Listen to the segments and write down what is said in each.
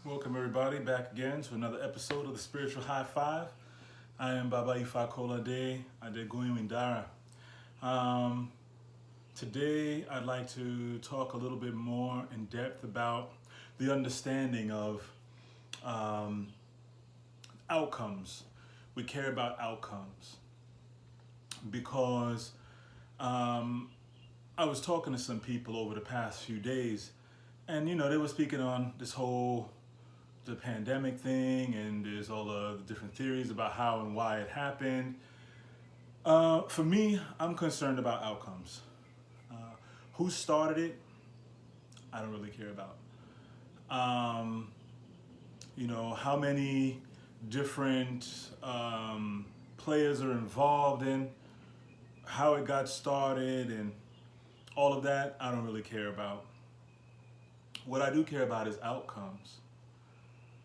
Welcome everybody back again to another episode of the Spiritual High Five. I am Asekolastore Adeguyindara. Today I'd like to talk a little bit more in depth about the understanding of outcomes. We care about outcomes because I was talking to some people over the past few days, and they were speaking on this whole the pandemic thing, and there's all the different theories about how and why it happened. For me, I'm concerned about outcomes. Who started it, I don't really care about. How many different players are involved in how it got started and all of that, I don't really care about. What I do care about is outcomes.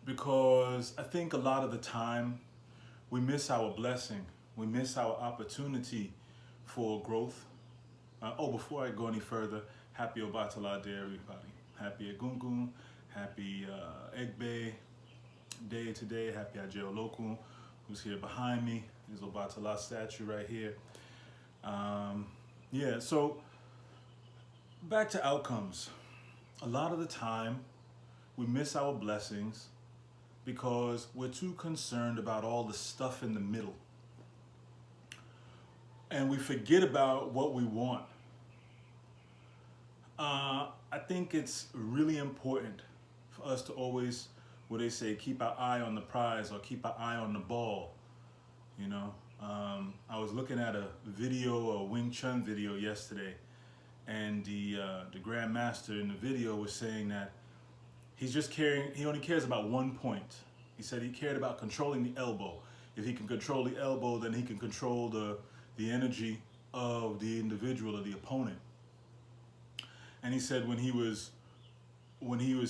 Because I think a lot of the time we miss our blessing. We miss our opportunity for growth. Before I go any further, happy Obatala Day, everybody. Happy Egungun, happy Egbe Day today, happy Ajeoloku, who's here behind me. There's Obatala statue right here. So back to outcomes. A lot of the time we miss our blessings because we're too concerned about all the stuff in the middle. And we forget about what we want. I think it's really important for us to always, what they say, keep our eye on the prize or keep our eye on the ball. I was looking at a video, a Wing Chun video yesterday, and the Grand Master in the video was saying that he only cares about one point. He said he cared about controlling the elbow. If he can control the elbow, then he can control the energy of the individual or the opponent. And he said when he was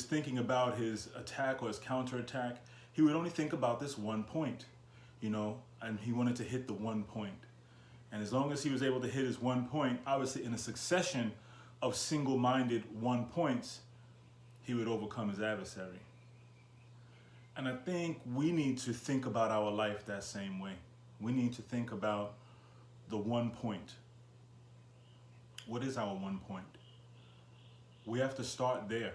thinking about his attack or his counterattack, he would only think about this one point, and he wanted to hit the one point. And as long as he was able to hit his one point, obviously in a succession of single-minded one points, he would overcome his adversary. And I think we need to think about our life that same way. We need to think about the one point. What is our one point? We have to start there.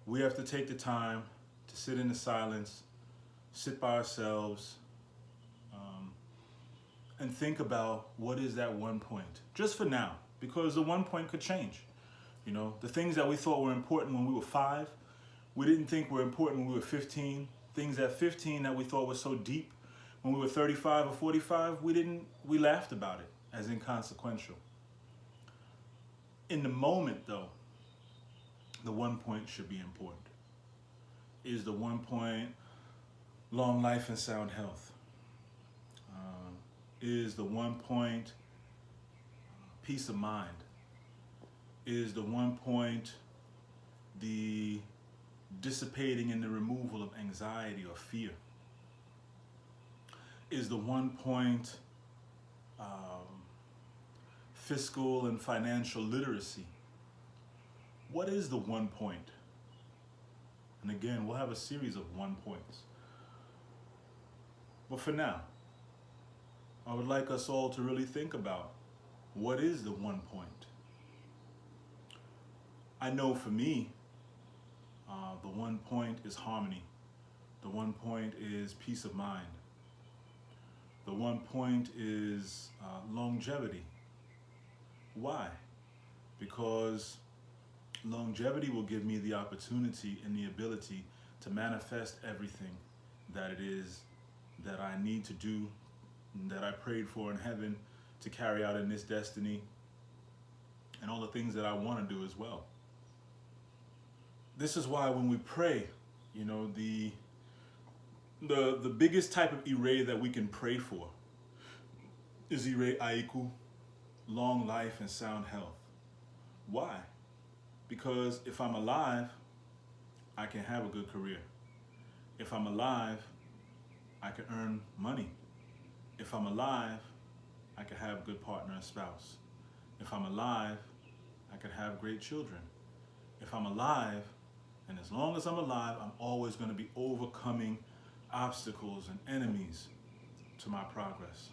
We have to take the time to sit in the silence, sit by ourselves, and think about what is that one point, just for now, because the one point could change. The things that we thought were important when we were 5, we didn't think were important when we were 15. Things at 15 that we thought were so deep when we were 35 or 45, we laughed about it as inconsequential. In the moment, though, the one point should be important. Is the one point long life and sound health? Is the one point peace of mind? Is the one point the dissipating and the removal of anxiety or fear? Is the one point fiscal and financial literacy? What is the one point? And again, we'll have a series of one points. But for now, I would like us all to really think about what is the one point. I know for me, the one point is harmony. The one point is peace of mind. The one point is longevity. Why? Because longevity will give me the opportunity and the ability to manifest everything that it is that I need to do, that I prayed for in heaven to carry out in this destiny, and all the things that I want to do as well. This is why when we pray, the biggest type of ire that we can pray for is ire aiku, long life and sound health. Why? Because if I'm alive, I can have a good career. If I'm alive, I can earn money. If I'm alive, I can have a good partner and spouse. If I'm alive, I can have great children. If I'm alive, And as long as I'm alive, I'm always going to be overcoming obstacles and enemies to my progress.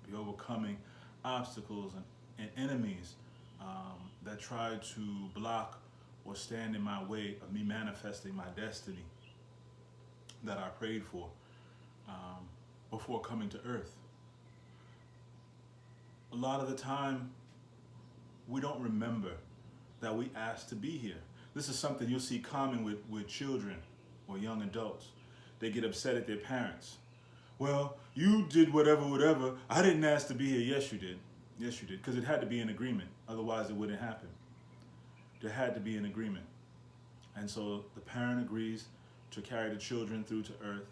Be overcoming obstacles and enemies that try to block or stand in my way of me manifesting my destiny that I prayed for before coming to earth. A lot of the time, we don't remember that we asked to be here. This is something you'll see common with children or young adults. They get upset at their parents. Well, you did whatever. I didn't ask to be here. Yes, you did. Yes, you did. Because it had to be an agreement. Otherwise, it wouldn't happen. There had to be an agreement. And so the parent agrees to carry the children through to earth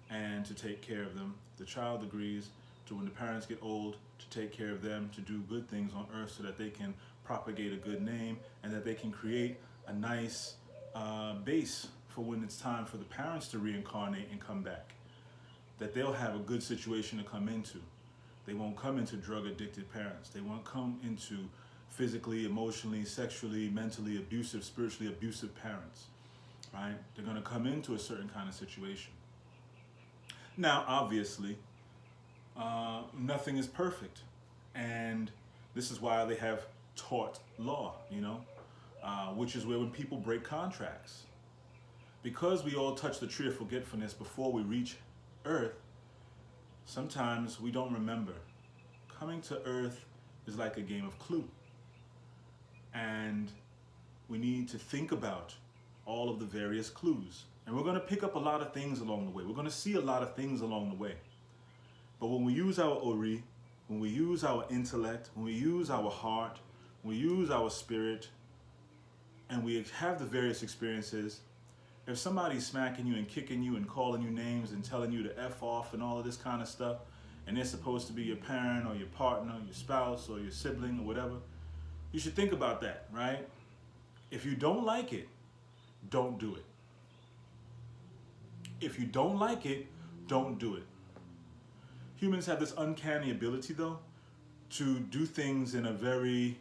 and to take care of them. The child agrees to, when the parents get old, to take care of them, to do good things on earth so that they can propagate a good name and that they can create a nice base for when it's time for the parents to reincarnate and come back. That they'll have a good situation to come into. They won't come into drug-addicted parents. They won't come into physically, emotionally, sexually, mentally abusive, spiritually abusive parents, right? They're going to come into a certain kind of situation. Now, obviously, nothing is perfect. And this is why they have tort law, which is where when people break contracts. Because we all touch the tree of forgetfulness before we reach earth, sometimes we don't remember. Coming to earth is like a game of Clue. And we need to think about all of the various clues. And we're going to pick up a lot of things along the way. We're going to see a lot of things along the way. But when we use our ori, when we use our intellect, when we use our heart, when we use our spirit, and we have the various experiences, if somebody's smacking you and kicking you and calling you names and telling you to F off and all of this kind of stuff, and they're supposed to be your parent or your partner, your spouse or your sibling or whatever, you should think about that, right? If you don't like it, don't do it. If you don't like it, don't do it. Humans have this uncanny ability, though, to do things in a very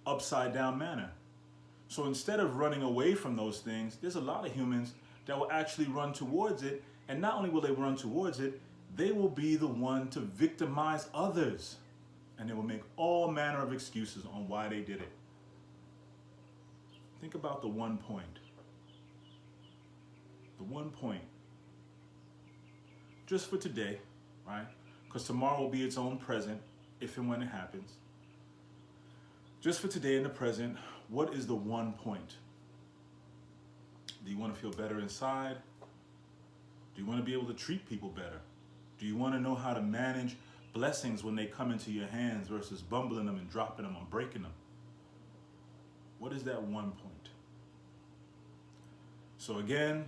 upside down manner. So instead of running away from those things, there's a lot of humans that will actually run towards it. And not only will they run towards it, they will be the one to victimize others. And they will make all manner of excuses on why they did it. Think about the one point. The one point. Just for today, right? Because tomorrow will be its own present, if and when it happens. Just for today in the present, what is the one point? Do you want to feel better inside? Do you want to be able to treat people better? Do you want to know how to manage blessings when they come into your hands versus bumbling them and dropping them or breaking them? What is that one point? So again,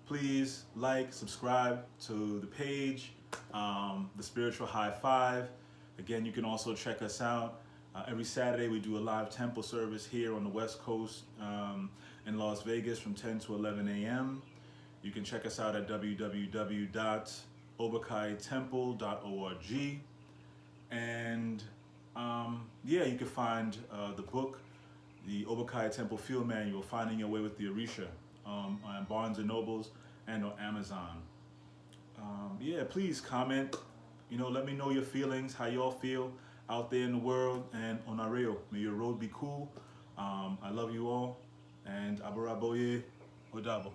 please like, subscribe to the page, The Spiritual High Five. Again, you can also check us out. Every Saturday we do a live temple service here on the West Coast in Las Vegas from 10 to 11 a.m. You can check us out at www.obakayetempleofifa.org. And you can find the book, the Obakaya Temple Field Manual, Finding Your Way with the Orisha, on Barnes & Nobles and on Amazon. Please comment. Let me know your feelings, how y'all feel out there in the world, and on Areo. May your road be cool. I love you all, and Abaraboye Odabo.